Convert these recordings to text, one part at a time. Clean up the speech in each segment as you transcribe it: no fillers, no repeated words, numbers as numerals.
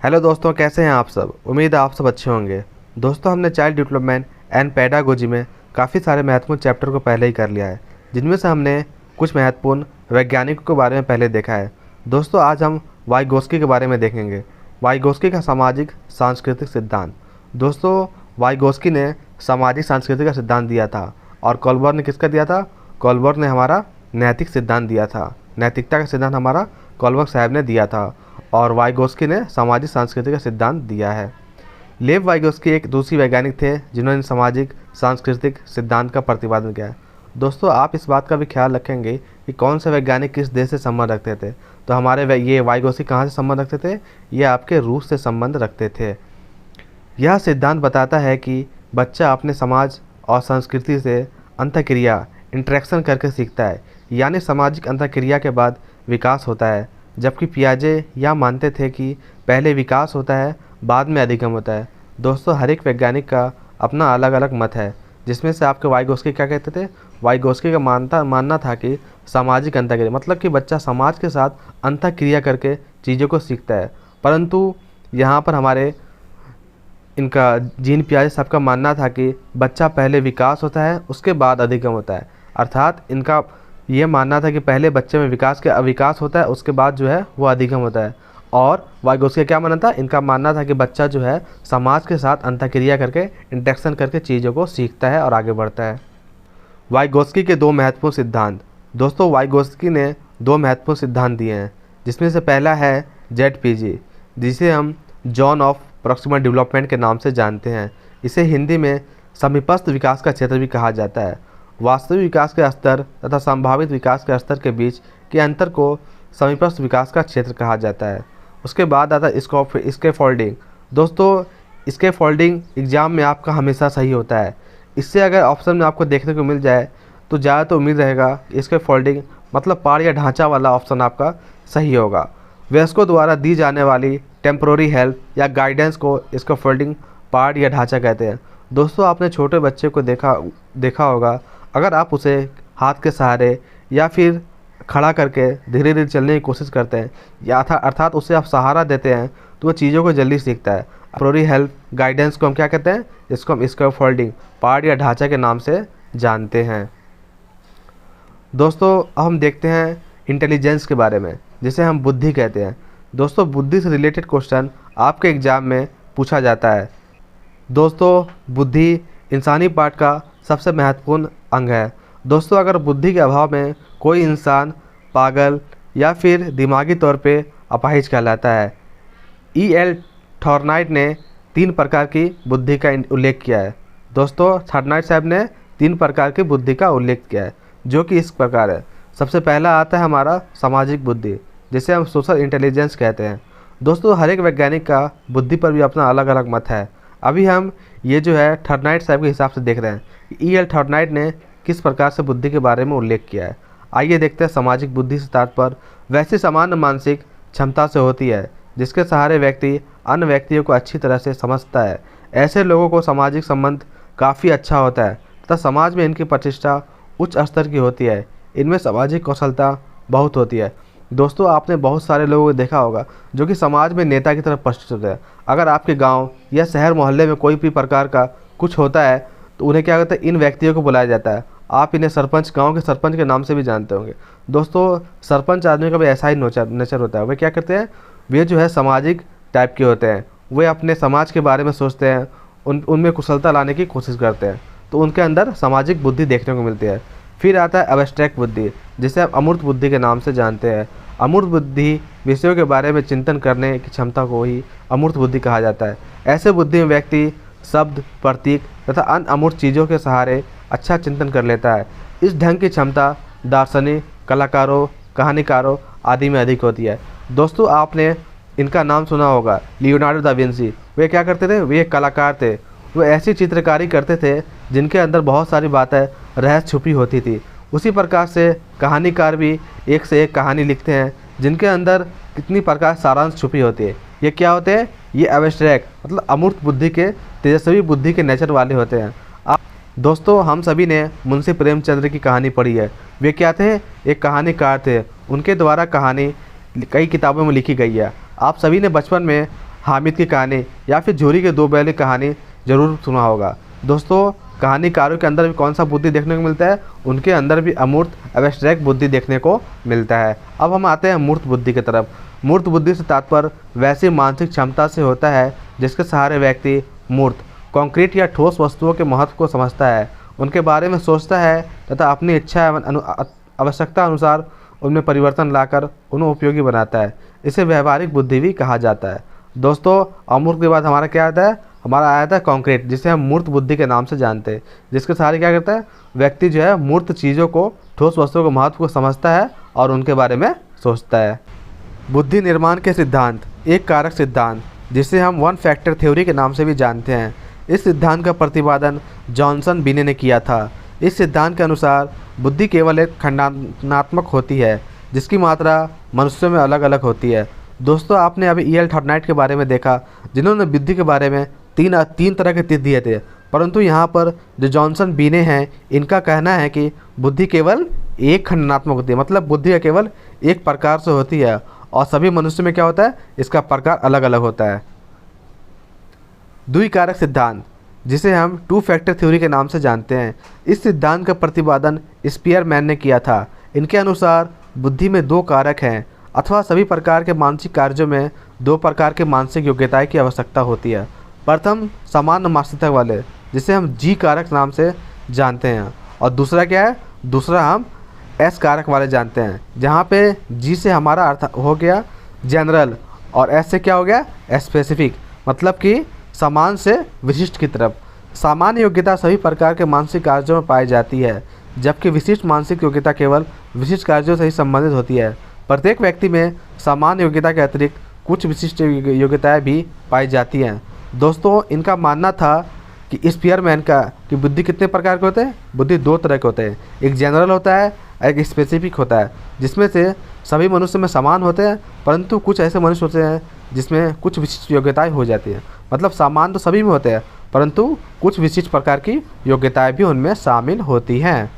Hello दोस्तों, कैसे हैं आप सब। उम्मीद है आप सब अच्छे होंगे। दोस्तों, हमने चाइल्ड डेवलपमेंट एंड पेडागोजी में काफ़ी सारे महत्वपूर्ण चैप्टर को पहले ही कर लिया है, जिनमें से हमने कुछ महत्वपूर्ण वैज्ञानिकों के बारे में पहले देखा है। दोस्तों, आज हम वाइगोस्की के बारे में देखेंगे। वाइगोस्की का सामाजिक सांस्कृतिक सिद्धांत। दोस्तों, वाइगोस्की ने सामाजिक सांस्कृतिक का सिद्धांत दिया था और कोलबर्ग ने किसका दिया था? कोलबर्ग ने हमारा नैतिक सिद्धांत दिया था। नैतिकता का सिद्धांत हमारा कोलबर्ग साहब ने दिया था और वाइगोस्की ने सामाजिक संस्कृति का सिद्धांत दिया है। लेव वाइगोस्की एक दूसरी वैज्ञानिक थे जिन्होंने सामाजिक सांस्कृतिक सिद्धांत का प्रतिपादन किया है। दोस्तों, आप इस बात का भी ख्याल रखेंगे कि कौन से वैज्ञानिक किस देश से संबंध रखते थे। तो हमारे ये वाइगोस्की कहाँ से संबंध रखते थे? ये आपके रूस से संबंध रखते थे। यह सिद्धांत बताता है कि बच्चा अपने समाज और संस्कृति से अंतःक्रिया इंटरेक्शन करके सीखता है, यानी सामाजिक अंतःक्रिया के बाद विकास होता है। जबकि पियाजे यह मानते थे कि पहले विकास होता है, बाद में अधिगम होता है। दोस्तों, हर एक वैज्ञानिक का अपना अलग अलग मत है, जिसमें से आपके वाइगोस्की क्या कहते थे? वाइगोस्की का मानना था कि सामाजिक अंतःक्रिया मतलब कि बच्चा समाज के साथ अंतःक्रिया करके चीज़ों को सीखता है। परंतु यहाँ पर हमारे इनका जीन पियाजे साहब का मानना था कि बच्चा पहले विकास होता है, उसके बाद अधिगम होता है। अर्थात इनका ये मानना था कि पहले बच्चे में विकास होता है, उसके बाद जो है वो अधिगम होता है। और वाइगोस्की क्या मानना था? इनका मानना था कि बच्चा जो है समाज के साथ अंतःक्रिया करके इंटरेक्शन करके चीज़ों को सीखता है और आगे बढ़ता है। वाइगोस्की के दो महत्वपूर्ण सिद्धांत। दोस्तों, वाइगोस्की ने दो महत्वपूर्ण सिद्धांत दिए हैं, जिसमें से पहला है ZPG, जिसे हम जॉन ऑफ प्रॉक्सिमल डेवलपमेंट के नाम से जानते हैं। इसे हिंदी में समीपस्थ विकास का क्षेत्र भी कहा जाता है। वास्तविक विकास के स्तर तथा संभावित विकास के स्तर के बीच के अंतर को समीपस्थ विकास का क्षेत्र कहा जाता है। उसके बाद आता है स्कैफोल्डिंग। दोस्तों, स्कैफोल्डिंग एग्जाम में आपका हमेशा सही होता है। इससे अगर ऑप्शन में आपको देखने को मिल जाए तो ज़्यादा तो उम्मीद रहेगा स्कैफोल्डिंग मतलब पाड़ या ढांचा वाला ऑप्शन आपका सही होगा। वयस्कों द्वारा दी जाने वाली टेम्पररी हेल्प या गाइडेंस को स्कैफोल्डिंग पाड़ या ढांचा कहते हैं। दोस्तों, आपने छोटे बच्चे को देखा होगा, अगर आप उसे हाथ के सहारे या फिर खड़ा करके धीरे धीरे चलने की कोशिश करते हैं या अर्थात उसे आप सहारा देते हैं तो वो चीज़ों को जल्दी सीखता है। टेम्पररी हेल्प गाइडेंस को हम क्या कहते हैं? इसको हम स्कैफोल्डिंग पाड़ या ढांचा के नाम से जानते हैं। दोस्तों, अब हम देखते हैं इंटेलिजेंस के बारे में, जिसे हम बुद्धि कहते हैं। दोस्तों, बुद्धि से रिलेटेड क्वेश्चन आपके एग्जाम में पूछा जाता है। दोस्तों, बुद्धि इंसानी पार्ट का सबसे महत्वपूर्ण अंग है। दोस्तों, अगर बुद्धि के अभाव में कोई इंसान पागल या फिर दिमागी तौर पे अपाहिज कहलाता है। E.L. थॉर्नाइट ने 3 प्रकार की बुद्धि का उल्लेख किया है। दोस्तों, थॉर्नाइट साहब ने 3 प्रकार की बुद्धि का उल्लेख किया है, जो कि इस प्रकार है। सबसे पहला आता है हमारा सामाजिक बुद्धि, जिसे हम सोशल इंटेलिजेंस कहते हैं। दोस्तों, हर एक वैज्ञानिक का बुद्धि पर भी अपना अलग अलग मत है। अभी हम ये जो है थॉर्नाइट साहब के हिसाब से देख रहे हैं कि E.L. थॉर्नाइट ने किस प्रकार से बुद्धि के बारे में उल्लेख किया है। आइए देखते हैं। सामाजिक बुद्धि से तात्पर्य वैसी सामान्य मानसिक क्षमता से होती है जिसके सहारे व्यक्ति अन्य व्यक्तियों को अच्छी तरह से समझता है। ऐसे लोगों को सामाजिक संबंध काफ़ी अच्छा होता है तथा समाज में इनकी प्रतिष्ठा उच्च स्तर की होती है। इनमें सामाजिक कौशलता बहुत होती है। दोस्तों, आपने बहुत सारे लोगों को देखा होगा जो कि समाज में नेता की तरह प्रतिष्ठित होते हैं। अगर आपके गांव या शहर मोहल्ले में कोई भी प्रकार का कुछ होता है तो उन्हें क्या कहते हैं? इन व्यक्तियों को बुलाया जाता है। आप इन्हें सरपंच, गांव के सरपंच के नाम से भी जानते होंगे। दोस्तों, सरपंच आदमी का भी ऐसा ही नेचर होता है। वे क्या करते हैं? वे जो है सामाजिक टाइप के होते हैं। वे अपने समाज के बारे में सोचते हैं, उनमें कुशलता लाने की कोशिश करते हैं, तो उनके अंदर सामाजिक बुद्धि देखने को मिलती है। फिर आता है एब्स्ट्रैक्ट बुद्धि, जिसे आप अमूर्त बुद्धि के नाम से जानते हैं। अमूर्त बुद्धि विषयों के बारे में चिंतन करने की क्षमता को ही अमूर्त बुद्धि कहा जाता है। ऐसे बुद्धि में व्यक्ति शब्द, प्रतीक तथा अन्य अमूर्त चीज़ों के सहारे अच्छा चिंतन कर लेता है। इस ढंग की क्षमता दार्शनिक, कलाकारों, कहानीकारों आदि में अधिक होती है। दोस्तों, आपने इनका नाम सुना होगा, लियोनार्डो दा विंसी। वे क्या करते थे? वे एक कलाकार थे। वे ऐसी चित्रकारी करते थे जिनके अंदर बहुत सारी बातें रहस्य छुपी होती थी। उसी प्रकार से कहानीकार भी एक से एक कहानी लिखते हैं जिनके अंदर कितनी प्रकार सारांश छुपी होती है। ये क्या होते हैं? ये एब्स्ट्रैक्ट मतलब अमूर्त बुद्धि के, तेजस्वी बुद्धि के नेचर वाले होते हैं। दोस्तों, हम सभी ने मुंशी प्रेमचंद्र की कहानी पढ़ी है। वे क्या थे? एक कहानीकार थे। उनके द्वारा कहानी कई किताबों में लिखी गई है। आप सभी ने बचपन में हामिद की कहानी या फिर झूरी के दो बैल की कहानी ज़रूर सुना होगा। दोस्तों कहानीकारों के अंदर भी कौन सा बुद्धि देखने को मिलता है, उनके अंदर भी अमूर्त एब्स्ट्रैक्ट बुद्धि देखने को मिलता है। अब हम आते हैं मूर्त बुद्धि की तरफ। मूर्त बुद्धि से तात्पर्य वैसी मानसिक क्षमता से होता है जिसके सहारे व्यक्ति मूर्त, कॉन्क्रीट या ठोस वस्तुओं के महत्व को समझता है, उनके बारे में सोचता है तथा अपनी इच्छा एवं आवश्यकता अनुसार उनमें परिवर्तन लाकर उन्हें उपयोगी बनाता है। इसे व्यवहारिक बुद्धि भी कहा जाता है। दोस्तों अमूर्त के बाद हमारा क्या आता है, हमारा आया था कॉन्क्रीट, जिसे हम मूर्त बुद्धि के नाम से जानते हैं, जिसके सहारे क्या करता है व्यक्ति जो है मूर्त चीज़ों को, ठोस वस्तुओं के महत्व को समझता है और उनके बारे में सोचता है। बुद्धि निर्माण के सिद्धांत, एक कारक सिद्धांत जिसे हम वन फैक्टर थ्योरी के नाम से भी जानते हैं। इस सिद्धांत का प्रतिपादन जॉनसन बीने ने किया था। इस सिद्धांत के अनुसार बुद्धि केवल एक खंडात्मक होती है जिसकी मात्रा मनुष्यों में अलग अलग होती है। दोस्तों आपने अभी E.L. थॉर्नाइट के बारे में देखा, जिन्होंने बुद्धि के बारे में तीन तरह के तीर दिए थे, परंतु यहाँ पर जो जॉनसन बीने हैं इनका कहना है कि बुद्धि केवल एक खंडात्मक होती है, मतलब बुद्धि केवल एक प्रकार से होती है और सभी मनुष्य में क्या होता है, इसका प्रकार अलग अलग होता है। द्विकारक सिद्धांत, जिसे हम टू फैक्टर थ्योरी के नाम से जानते हैं, इस सिद्धांत का प्रतिपादन स्पीयरमैन ने किया था। इनके अनुसार बुद्धि में दो कारक हैं अथवा सभी प्रकार के मानसिक कार्यों में दो प्रकार के मानसिक योग्यताएं की आवश्यकता होती है। प्रथम सामान्य मानसिकता वाले, जिसे हम जी कारक नाम से जानते हैं, और दूसरा क्या है, दूसरा हम एस कारक वाले जानते हैं, जहाँ पे जी से हमारा अर्थ हो गया जनरल और एस से क्या हो गया स्पेसिफिक, मतलब कि समान से विशिष्ट की तरफ। सामान्य योग्यता सभी प्रकार के मानसिक कार्यों में पाई जाती है, जबकि विशिष्ट मानसिक योग्यता केवल विशिष्ट कार्यों से ही संबंधित होती है। प्रत्येक व्यक्ति में सामान्य योग्यता के अतिरिक्त कुछ विशिष्ट योग्यताएं भी पाई जाती हैं। दोस्तों इनका मानना था कि स्पीयरमैन का कि बुद्धि कितने प्रकार के होते हैं, बुद्धि दो तरह के होते हैं, एक जनरल होता है, एक स्पेसिफिक होता है, जिसमें से सभी मनुष्य में समान होते हैं, परंतु कुछ ऐसे मनुष्य होते हैं जिसमें कुछ विशिष्ट योग्यताएं हो जाती हैं। मतलब सामान तो सभी में होते हैं, परंतु कुछ विशिष्ट प्रकार की योग्यताएं भी उनमें शामिल होती हैं।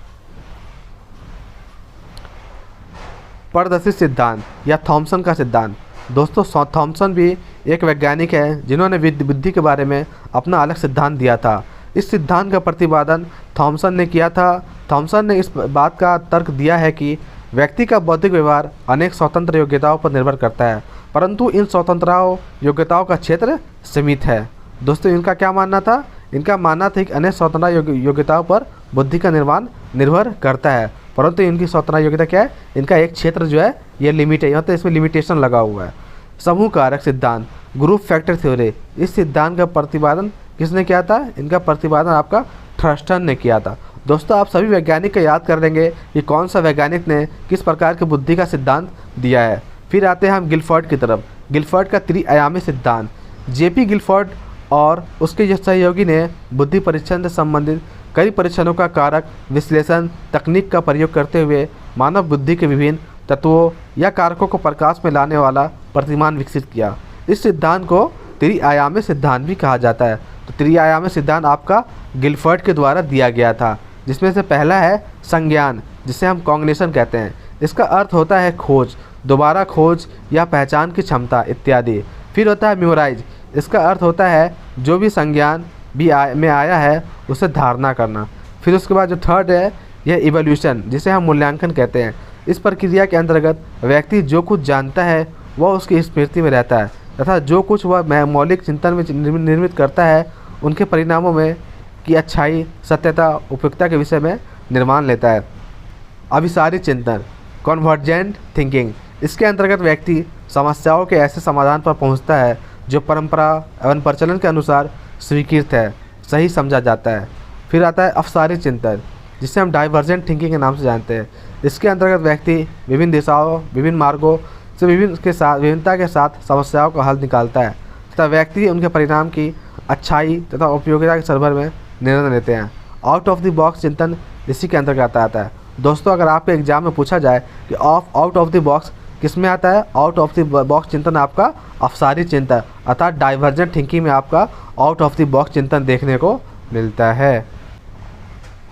परदर्शी सिद्धांत या थॉमसन का सिद्धांत। दोस्तों थॉमसन भी एक वैज्ञानिक है जिन्होंने बुद्धि के बारे में अपना अलग सिद्धांत दिया था। इस सिद्धांत का प्रतिपादन थॉमसन ने किया था। थॉमसन ने इस बात का तर्क दिया है कि व्यक्ति का बौद्धिक व्यवहार अनेक स्वतंत्र योग्यताओं पर निर्भर करता है, परंतु इन स्वतंत्रताओं योग्यताओं का क्षेत्र सीमित है। दोस्तों इनका क्या मानना था, इनका मानना था कि अनेक स्वतंत्र योग्यताओं पर बुद्धि का निर्माण निर्भर करता है, परंतु इनकी स्वतंत्र योग्यता क्या है, इनका एक क्षेत्र जो है ये लिमिट है, मतलब इसमें लिमिटेशन लगा हुआ है। समूह कारक सिद्धांत, ग्रुप फैक्टर थ्योरी, इस सिद्धांत का प्रतिपादन किसने किया था, इनका प्रतिपादन आपका थर्स्टन ने किया था। दोस्तों आप सभी वैज्ञानिक को याद कर लेंगे कि कौन सा वैज्ञानिक ने किस प्रकार की बुद्धि का सिद्धांत दिया है। फिर आते हैं हम गिलफर्ड की तरफ। गिलफर्ड का त्रिआयामी सिद्धांत, जेपी गिलफर्ड और उसके सहयोगी ने बुद्धि परीक्षण से संबंधित कई परीक्षणों का कारक विश्लेषण तकनीक का प्रयोग करते हुए मानव बुद्धि के विभिन्न तत्वों या कारकों को प्रकाश में लाने वाला प्रतिमान विकसित किया। इस सिद्धांत को त्रिआयामी सिद्धांत भी कहा जाता है। तो त्रिआयामी सिद्धांत आपका गिलफर्ड के द्वारा दिया गया था, जिसमें से पहला है संज्ञान, जिसे हम कॉग्निशन कहते हैं। इसका अर्थ होता है खोज, दोबारा खोज या पहचान की क्षमता इत्यादि। फिर होता है मेमोराइज, इसका अर्थ होता है जो भी संज्ञान में आया है उसे धारणा करना। फिर उसके बाद जो थर्ड है यह इवोल्यूशन, जिसे हम मूल्यांकन कहते हैं। इस प्रक्रिया के अंतर्गत व्यक्ति जो कुछ जानता है वह उसकी स्मृति में रहता है तथा जो कुछ वह मौलिक चिंतन में निर्मित करता है उनके परिणामों में की अच्छाई, सत्यता, उपयुक्तता के विषय में निर्माण लेता है। अभिसारी चिंतन, कन्वर्जेंट थिंकिंग, इसके अंतर्गत व्यक्ति समस्याओं के ऐसे समाधान पर पहुंचता है जो परंपरा एवं प्रचलन के अनुसार स्वीकृत है, सही समझा जाता है। फिर आता है अवसारी चिंतन, जिसे हम डाइवर्जेंट थिंकिंग के नाम से जानते हैं। इसके अंतर्गत व्यक्ति विभिन्न दिशाओं, विभिन्न मार्गों से विभिन्नता के साथ समस्याओं का हल निकालता है तथा व्यक्ति उनके परिणाम की अच्छाई तथा उपयोगिता के संदर्भ में निर्णय लेते हैं। आउट ऑफ द बॉक्स चिंतन इसी के अंतर्गत आता है। दोस्तों अगर आपके एग्जाम में पूछा जाए कि आउट ऑफ द बॉक्स किस में आता है, आउट ऑफ द बॉक्स चिंतन आपका अवसारी चिंतन अर्थात डाइवर्जेंट थिंकिंग में आपका आउट ऑफ द बॉक्स चिंतन देखने को मिलता है।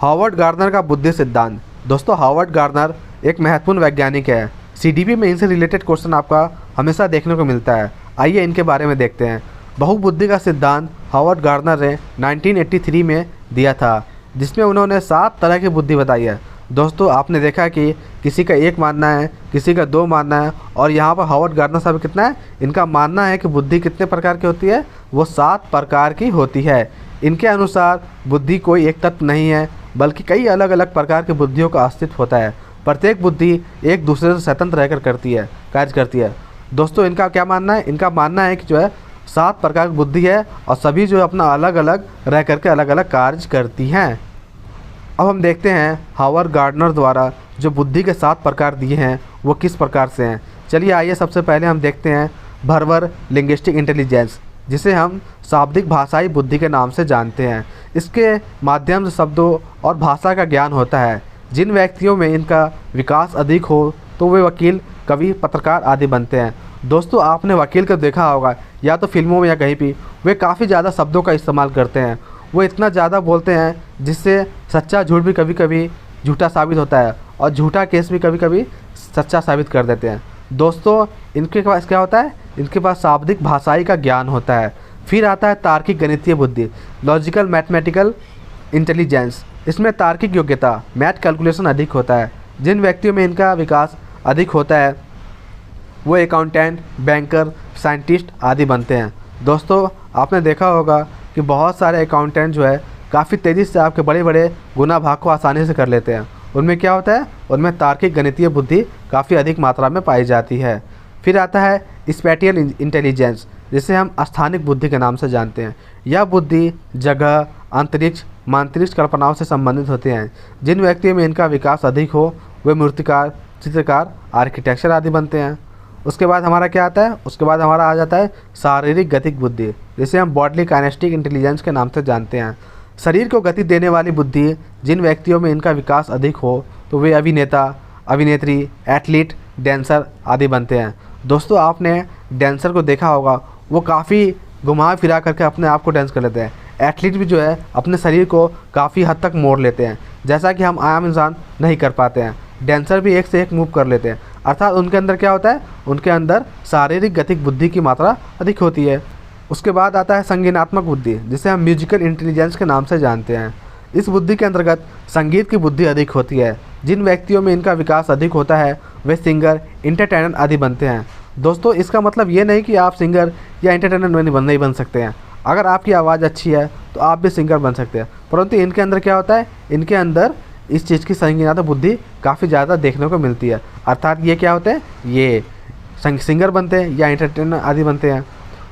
हॉवर्ड गार्डनर का बुद्धि सिद्धांत। दोस्तों हॉवर्ड गार्डनर एक महत्वपूर्ण वैज्ञानिक है। सीडीपी में इनसे रिलेटेड क्वेश्चन आपका हमेशा देखने को मिलता है। आइए इनके बारे में देखते हैं। बहुबुद्धि का सिद्धांत हावर्ड गार्डनर ने 1983 में दिया था, जिसमें उन्होंने 7 तरह की बुद्धि बताई है। दोस्तों आपने देखा कि किसी का 1 मानना है, किसी का 2 मानना है, और यहाँ पर हावर्ड गार्डनर साहब कितना है, इनका मानना है कि बुद्धि कितने प्रकार की होती है, वो 7 प्रकार की होती है। इनके अनुसार बुद्धि कोई एक तत्व नहीं है, बल्कि कई अलग अलग प्रकार की बुद्धियों का अस्तित्व होता है। प्रत्येक बुद्धि एक दूसरे से स्वतंत्र रहकर कार्य करती है। दोस्तों इनका क्या मानना है, इनका मानना है कि जो है 7 प्रकार की बुद्धि है और सभी जो है अपना अलग अलग रह करके अलग अलग कार्य करती हैं। अब हम देखते हैं हावर्ड गार्डनर द्वारा जो बुद्धि के 7 प्रकार दिए हैं वो किस प्रकार से हैं। चलिए आइए सबसे पहले हम देखते हैं भर्बर लिंग्विस्टिक इंटेलिजेंस, जिसे हम शाब्दिक भाषाई बुद्धि के नाम से जानते हैं। इसके माध्यम से शब्दों और भाषा का ज्ञान होता है। जिन व्यक्तियों में इनका विकास अधिक हो तो वे वकील, कवि, पत्रकार आदि बनते हैं। दोस्तों आपने वकील को देखा होगा या तो फिल्मों में या कहीं भी, वे काफ़ी ज़्यादा शब्दों का इस्तेमाल करते हैं। वो इतना ज़्यादा बोलते हैं जिससे सच्चा झूठ भी कभी कभी झूठा साबित होता है और झूठा केस भी कभी कभी सच्चा साबित कर देते हैं। दोस्तों इनके पास क्या होता है, इनके पास शाब्दिक भाषाई का ज्ञान होता है। फिर आता है तार्किक गणितीय बुद्धि, लॉजिकल मैथमेटिकल इंटेलिजेंस। इसमें तार्किक योग्यता, मैथ कैलकुलेशन अधिक होता है। जिन व्यक्तियों में इनका विकास अधिक होता है वो अकाउंटेंट, बैंकर, साइंटिस्ट आदि बनते हैं। दोस्तों आपने देखा होगा कि बहुत सारे अकाउंटेंट जो है काफ़ी तेज़ी से आपके बड़े बड़े गुना भाग को आसानी से कर लेते हैं। उनमें क्या होता है, उनमें तार्किक गणितीय बुद्धि काफ़ी अधिक मात्रा में पाई जाती है। फिर आता है स्पैटियल इंटेलिजेंस, जिसे हम स्थानिक बुद्धि के नाम से जानते हैं। यह बुद्धि जगह, अंतरिक्ष, मांत्रिक कल्पनाओं से संबंधित होते हैं। जिन व्यक्तियों में इनका विकास अधिक हो वे मूर्तिकार, चित्रकार, आर्किटेक्चर आदि बनते हैं। उसके बाद हमारा क्या आता है, उसके बाद हमारा आ जाता है शारीरिक गतिक बुद्धि, जिसे हम बॉडली काइनेस्टिक इंटेलिजेंस के नाम से जानते हैं। शरीर को गति देने वाली बुद्धि, जिन व्यक्तियों में इनका विकास अधिक हो तो वे अभिनेता, अभिनेत्री, एथलीट, डांसर आदि बनते हैं। दोस्तों आपने डांसर को देखा होगा, वो काफ़ी घुमा फिरा करके अपने आप को डांस कर लेते हैं। एथलीट भी जो है अपने शरीर को काफ़ी हद तक मोड़ लेते हैं, जैसा कि हम आम इंसान नहीं कर पाते हैं। डांसर भी एक से एक मूव कर लेते हैं, अर्थात उनके अंदर क्या होता है, उनके अंदर शारीरिक गतिक बुद्धि की मात्रा अधिक होती है। उसके बाद आता है संज्ञानात्मक बुद्धि, जिसे हम म्यूजिकल इंटेलिजेंस के नाम से जानते हैं। इस बुद्धि के अंतर्गत संगीत की बुद्धि अधिक होती है। जिन व्यक्तियों में इनका विकास अधिक होता है वे सिंगर, इंटरटेनर आदि बनते हैं। दोस्तों इसका मतलब ये नहीं कि आप सिंगर या इंटरटेनर नहीं बन सकते हैं। अगर आपकी आवाज़ अच्छी है तो आप भी सिंगर बन सकते हैं, परंतु इनके अंदर क्या होता है, इनके अंदर इस चीज़ की संज्ञानात्मक बुद्धि काफ़ी ज़्यादा देखने को मिलती है। अर्थात ये क्या होते हैं, ये सिंगर बनते हैं या इंटरटेनर आदि बनते हैं।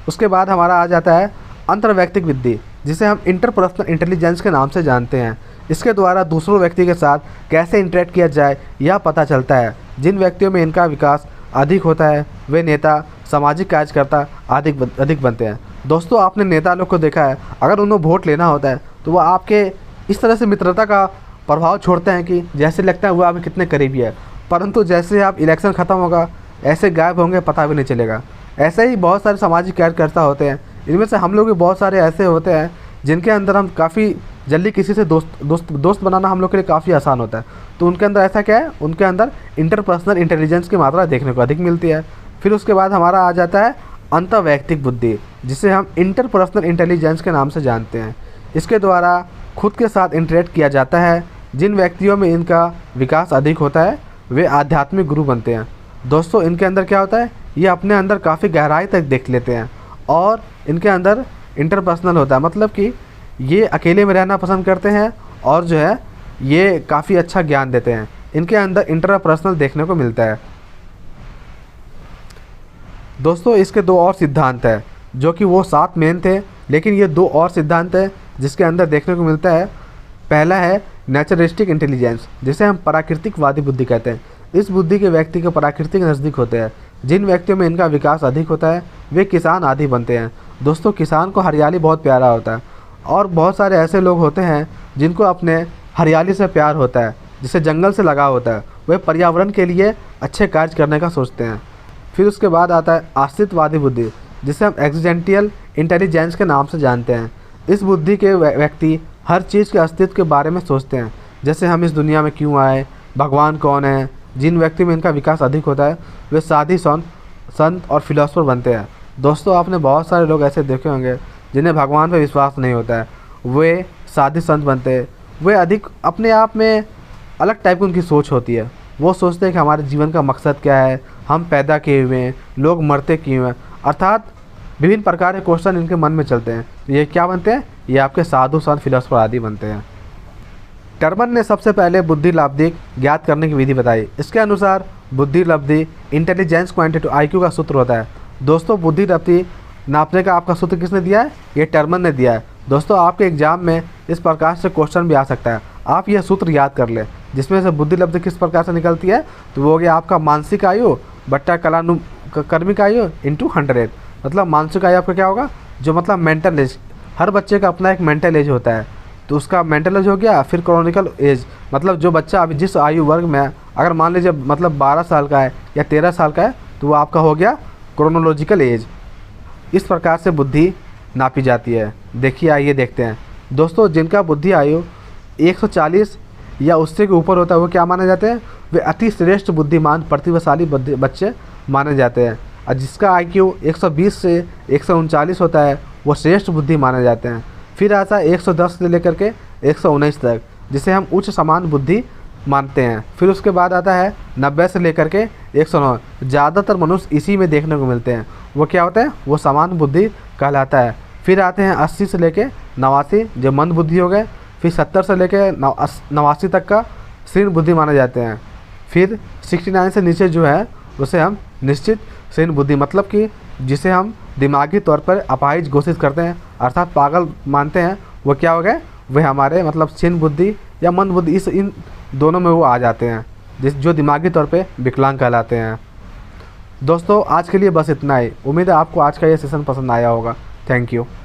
उसके बाद हमारा आ जाता है अंतर्वैयक्तिक बुद्धि, जिसे हम इंटरपर्सनल इंटेलिजेंस के नाम से जानते हैं। इसके द्वारा दूसरों व्यक्ति के साथ कैसे इंटरेक्ट किया जाए यह पता चलता है। जिन व्यक्तियों में इनका विकास अधिक होता है वे नेता, सामाजिक कार्यकर्ता अधिक बनते हैं। दोस्तों आपने नेता लोग को देखा है, अगर उन्हें वोट लेना होता है तो वह आपके इस तरह से मित्रता का प्रभाव छोड़ते हैं कि जैसे लगता है वो आपके कितने करीबी है, परंतु जैसे आप इलेक्शन ख़त्म होगा ऐसे गायब होंगे, पता भी नहीं चलेगा। ऐसे ही बहुत सारे सामाजिक कार्यकर्ता होते हैं। इनमें से हम लोग भी बहुत सारे ऐसे होते हैं जिनके अंदर हम काफ़ी जल्दी किसी से दोस्त बनाना हम लोग के लिए काफ़ी आसान होता है। तो उनके अंदर ऐसा क्या है, उनके अंदर इंटरपर्सनल इंटेलिजेंस की मात्रा देखने को अधिक मिलती है। फिर उसके बाद हमारा आ जाता है अंतर्वैयक्तिक बुद्धि, जिसे हम इंटरपर्सनल इंटेलिजेंस के नाम से जानते हैं। इसके द्वारा खुद के साथ इंटरेक्ट किया जाता है। जिन व्यक्तियों में इनका विकास अधिक होता है वे आध्यात्मिक गुरु बनते हैं। दोस्तों इनके अंदर क्या होता है, ये अपने अंदर काफ़ी गहराई तक देख लेते हैं और इनके अंदर इंटरपर्सनल होता है, मतलब कि ये अकेले में रहना पसंद करते हैं और जो है ये काफ़ी अच्छा ज्ञान देते हैं। इनके अंदर इंटरपर्सनल देखने को मिलता है। दोस्तों इसके 2 और सिद्धांत हैं, जो कि वो 7 मेन थे, लेकिन ये 2 और सिद्धांत हैं जिसके अंदर देखने को मिलता है। पहला है नेचरिस्टिक इंटेलिजेंस, जिसे हम प्राकृतिकवादी बुद्धि कहते हैं। इस बुद्धि के व्यक्ति के प्राकृतिक नज़दीक होते हैं। जिन व्यक्तियों में इनका विकास अधिक होता है वे किसान आदि बनते हैं। दोस्तों किसान को हरियाली बहुत प्यारा होता है और बहुत सारे ऐसे लोग होते हैं जिनको अपने हरियाली से प्यार होता है, जिसे जंगल से लगाव होता है। वे पर्यावरण के लिए अच्छे कार्य करने का सोचते हैं। फिर उसके बाद आता है अस्तित्ववादी बुद्धि, जिसे हम एग्जिस्टेंशियल इंटेलिजेंस के नाम से जानते हैं। इस बुद्धि के व्यक्ति हर चीज़ के अस्तित्व के बारे में सोचते हैं, जैसे हम इस दुनिया में क्यों आए, भगवान कौन है। जिन व्यक्ति में इनका विकास अधिक होता है वे साधी संत और फिलोसफर बनते हैं। दोस्तों आपने बहुत सारे लोग ऐसे देखे होंगे जिन्हें भगवान पे विश्वास नहीं होता है, वे साधु संत बनते हैं। वे अधिक अपने आप में अलग टाइप की उनकी सोच होती है। वो सोचते हैं कि हमारे जीवन का मकसद क्या है, हम पैदा किए हुए हैं, लोग मरते क्यों हैं, अर्थात विभिन्न प्रकार के क्वेश्चन इनके मन में चलते हैं। ये क्या बनते हैं? ये आपके साधु संत फिलोसफर आदि बनते हैं। टर्मन ने सबसे पहले बुद्धि लब्धि ज्ञात करने की विधि बताई। इसके अनुसार बुद्धि लब्धि इंटेलिजेंस क्वांटिटी IQ का सूत्र होता है। दोस्तों बुद्धि लब्धि नापने का आपका सूत्र किसने दिया है? ये टर्मन ने दिया है। दोस्तों आपके एग्जाम में इस प्रकार से क्वेश्चन भी आ सकता है, आप यह सूत्र याद कर लें, जिसमें से बुद्धि लब्धि किस प्रकार से निकलती है। तो वो हो गया आपका मानसिक आयु बट्टा कर्मिक आयु इंटू 100। मतलब मानसिक आयु आपका क्या होगा? जो मतलब मेंटल एज, हर बच्चे का अपना एक मेंटल एज होता है, तो उसका मेंटल एज हो गया। फिर क्रॉनिकल एज, मतलब जो बच्चा अभी जिस आयु वर्ग में है, अगर मान लीजिए मतलब 12 साल का है या 13 साल का है, तो वो आपका हो गया क्रोनोलॉजिकल एज। इस प्रकार से बुद्धि नापी जाती है। देखिए आइए देखते हैं। दोस्तों जिनका बुद्धि आयु 140 या उससे के ऊपर होता है वो क्या माने जाते हैं? वे अति श्रेष्ठ बुद्धिमान प्रतिभाशाली बच्चे माने जाते हैं। और जिसका IQ 120 से 139 होता है वो श्रेष्ठ बुद्धि माने जाते हैं। फिर आता है 110 से लेकर के 119 तक, जिसे हम उच्च समान बुद्धि मानते हैं। फिर उसके बाद आता है 90 से लेकर के 109। ज़्यादातर मनुष्य इसी में देखने को मिलते हैं। वो क्या होता है? वो समान बुद्धि कहलाता है। फिर आते हैं 80 से लेके 89, जो मंद बुद्धि हो गए। फिर 70 से लेके 89 तक का क्षीण बुद्धि माने जाते हैं। फिर 69 से नीचे जो है उसे हम निश्चित क्षीण बुद्धि, मतलब कि जिसे हम दिमागी तौर पर अपाहिज घोषित करते हैं, अर्थात पागल मानते हैं, वो क्या हो गए? वे हमारे मतलब क्षीण बुद्धि या मंद बुद्धि, इन दोनों में वो आ जाते हैं, जो दिमागी तौर पे विकलांग कहलाते हैं। दोस्तों आज के लिए बस इतना ही। उम्मीद है आपको आज का ये सेशन पसंद आया होगा। Thank you.